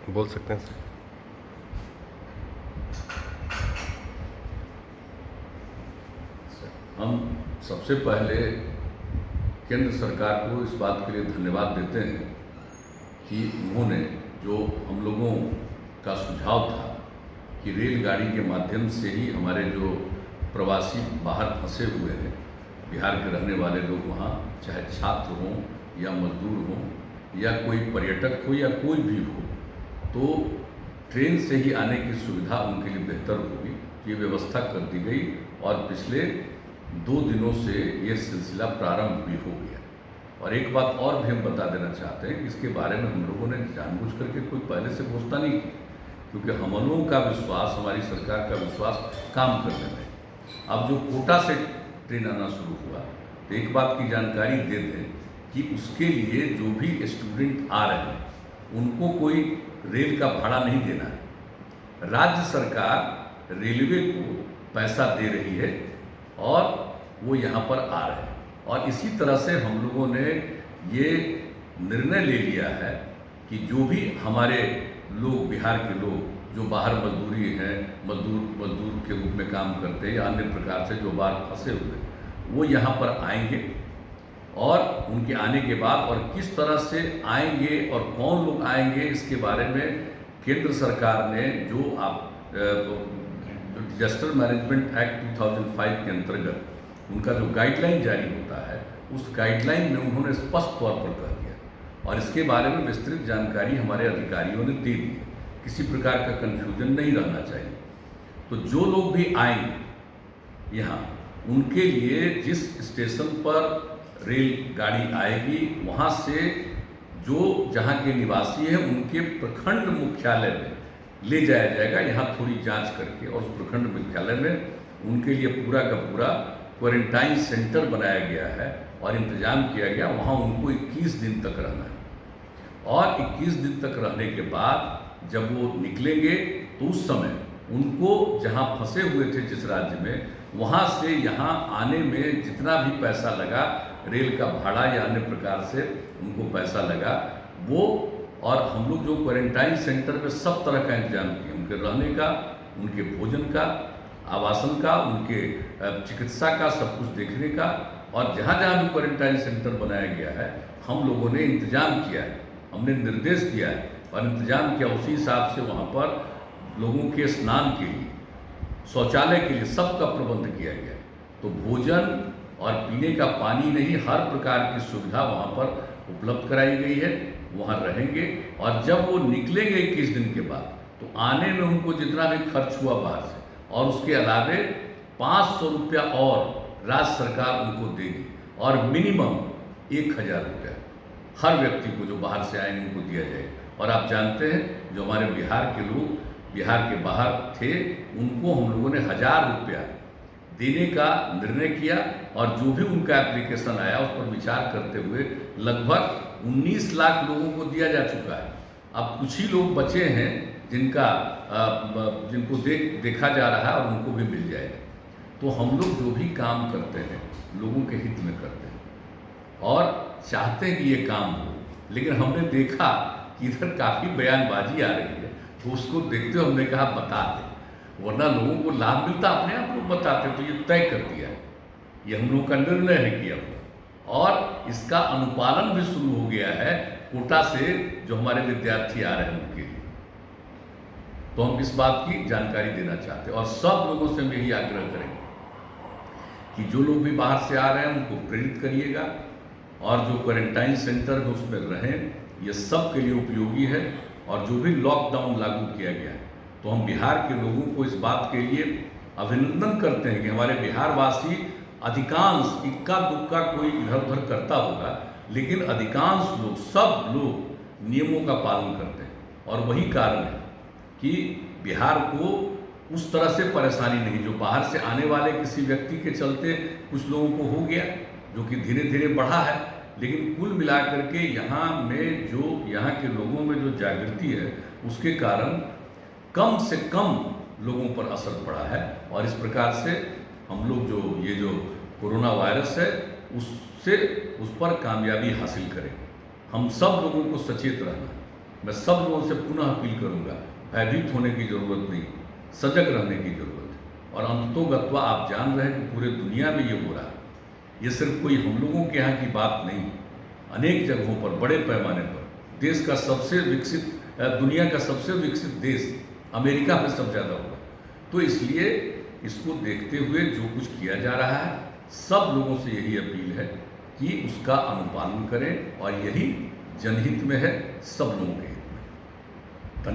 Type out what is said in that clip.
बोल सकते हैं सर। हम सबसे पहले केंद्र सरकार को इस बात के लिए धन्यवाद देते हैं कि उन्होंने जो हम लोगों का सुझाव था कि रेलगाड़ी के माध्यम से ही हमारे जो प्रवासी बाहर फंसे हुए हैं, बिहार के रहने वाले लोग वहाँ, चाहे छात्र हों या मजदूर हों या कोई पर्यटक हो या कोई भी हो, तो ट्रेन से ही आने की सुविधा उनके लिए बेहतर होगी, ये व्यवस्था कर दी गई। और पिछले 2 दिनों से ये सिलसिला प्रारंभ भी हो गया। और एक बात और भी हम बता देना चाहते हैं कि इसके बारे में हम लोगों ने जानबूझ करके कोई पहले से घोषणा नहीं की, क्योंकि हम लोगों का विश्वास, हमारी सरकार का विश्वास काम करने में। अब जो कोटा से ट्रेन आना शुरू हुआ, तो एक बात की जानकारी दे दें कि उसके लिए जो भी स्टूडेंट आ रहे हैं उनको कोई रेल का भाड़ा नहीं देना है। राज्य सरकार रेलवे को पैसा दे रही है और वो यहाँ पर आ रहे हैं। और इसी तरह से हम लोगों ने ये निर्णय ले लिया है कि जो भी हमारे लोग, बिहार के लोग जो बाहर मजदूरी हैं, मजदूर के रूप में काम करते हैं या अन्य प्रकार से जो बाहर फंसे हुए, वो यहाँ पर आएंगे। और उनके आने के बाद और किस तरह से आएंगे और कौन लोग आएंगे, इसके बारे में केंद्र सरकार ने जो डिजास्टर मैनेजमेंट एक्ट 2005 के अंतर्गत उनका जो गाइडलाइन जारी होता है, उस गाइडलाइन में उन्होंने स्पष्ट तौर पर कह दिया और इसके बारे में विस्तृत जानकारी हमारे अधिकारियों ने दे दी है। किसी प्रकार का कन्फ्यूजन नहीं रहना चाहिए। तो जो लोग भी आएंगे यहाँ, उनके लिए जिस स्टेशन पर रेलगाड़ी आएगी, वहाँ से जो जहाँ के निवासी हैं उनके प्रखंड मुख्यालय में ले जाया जाएगा, यहाँ थोड़ी जांच करके, और उस प्रखंड मुख्यालय में उनके लिए पूरा का पूरा क्वारंटाइन सेंटर बनाया गया है और इंतजाम किया गया। वहाँ उनको 21 दिन तक रहना है और 21 दिन तक रहने के बाद जब वो निकलेंगे तो उस समय उनको जहाँ फंसे हुए थे जिस राज्य में, वहाँ से यहाँ आने में जितना भी पैसा लगा, रेल का भाड़ा या अन्य प्रकार से उनको पैसा लगा, वो, और हम लोग जो क्वारंटाइन सेंटर में सब तरह का इंतजाम किए, उनके रहने का, उनके भोजन का, आवासन का, उनके चिकित्सा का, सब कुछ देखने का। और जहाँ जहाँ भी क्वारंटाइन सेंटर बनाया गया है, हम लोगों ने इंतजाम किया है, हमने निर्देश दिया है और इंतजाम किया। उसी हिसाब से वहाँ पर लोगों के स्नान के लिए, शौचालय के लिए सबका प्रबंध किया गया। तो भोजन और पीने का पानी नहीं, हर प्रकार की सुविधा वहाँ पर उपलब्ध कराई गई है। वहाँ रहेंगे और जब वो निकलेंगे 21 दिन के बाद, तो आने में उनको जितना भी खर्च हुआ बाहर से, और उसके अलावे 500 रुपया और राज्य सरकार उनको देगी और मिनिमम 1000 रुपया हर व्यक्ति को जो बाहर से आएंगे उनको दिया जाएगा। और आप जानते हैं, जो हमारे बिहार के लोग बिहार के बाहर थे, उनको हम लोगों ने 1000 रुपया देने का निर्णय किया और जो भी उनका एप्लीकेशन आया उस पर विचार करते हुए लगभग 19 लाख लोगों को दिया जा चुका है। अब कुछ ही लोग बचे हैं जिनको देखा जा रहा है और उनको भी मिल जाएगा। तो हम लोग जो भी काम करते हैं लोगों के हित में करते हैं और चाहते हैं कि ये काम हो, लेकिन हमने देखा कि इधर काफ़ी बयानबाजी आ रही है, तो उसको देखते हुए हमने कहा बता दें, वरना लोगों को लाभ मिलता अपने आप लोग बताते। तो ये तय कर दिया है, ये हम लोगों का निर्णय है किया हुआ, और इसका अनुपालन भी शुरू हो गया है कोटा से जो हमारे विद्यार्थी आ रहे हैं उनके लिए। तो हम इस बात की जानकारी देना चाहते हैं और सब लोगों से हम यही आग्रह करेंगे कि जो लोग भी बाहर से आ रहे हैं उनको प्रेरित करिएगा और जो क्वारंटाइन सेंटर है उसमें रहें, ये सब के लिए उपयोगी है। और जो भी लॉकडाउन लागू किया गया है, तो हम बिहार के लोगों को इस बात के लिए अभिनंदन करते हैं कि हमारे बिहारवासी अधिकांश, इक्का दुक्का कोई इधर उधर करता होगा, लेकिन अधिकांश लोग, सब लोग नियमों का पालन करते हैं। और वही कारण है कि बिहार को उस तरह से परेशानी नहीं, जो बाहर से आने वाले किसी व्यक्ति के चलते कुछ लोगों को हो गया, जो कि धीरे धीरे बढ़ा है, लेकिन कुल मिलाकर के यहाँ में जो यहाँ के लोगों में जो जागृति है, उसके कारण कम से कम लोगों पर असर पड़ा है। और इस प्रकार से हम लोग जो कोरोना वायरस है उस पर कामयाबी हासिल करें। हम सब लोगों को सचेत रहना है मैं सब लोगों से पुनः अपील करूंगा, भयभीत होने की ज़रूरत नहीं, सजग रहने की ज़रूरत है। और अंततोगत्वा आप जान रहे हैं कि पूरे दुनिया में ये हो रहा है। ये सिर्फ कोई हम लोगों के यहाँ की बात नहीं, अनेक जगहों पर बड़े पैमाने पर देश का सबसे विकसित, दुनिया का सबसे विकसित देश अमेरिका में सब ज़्यादा होगा। तो इसलिए इसको देखते हुए जो कुछ किया जा रहा है, सब लोगों से यही अपील है कि उसका अनुपालन करें, और यही जनहित में है, सब लोगों के।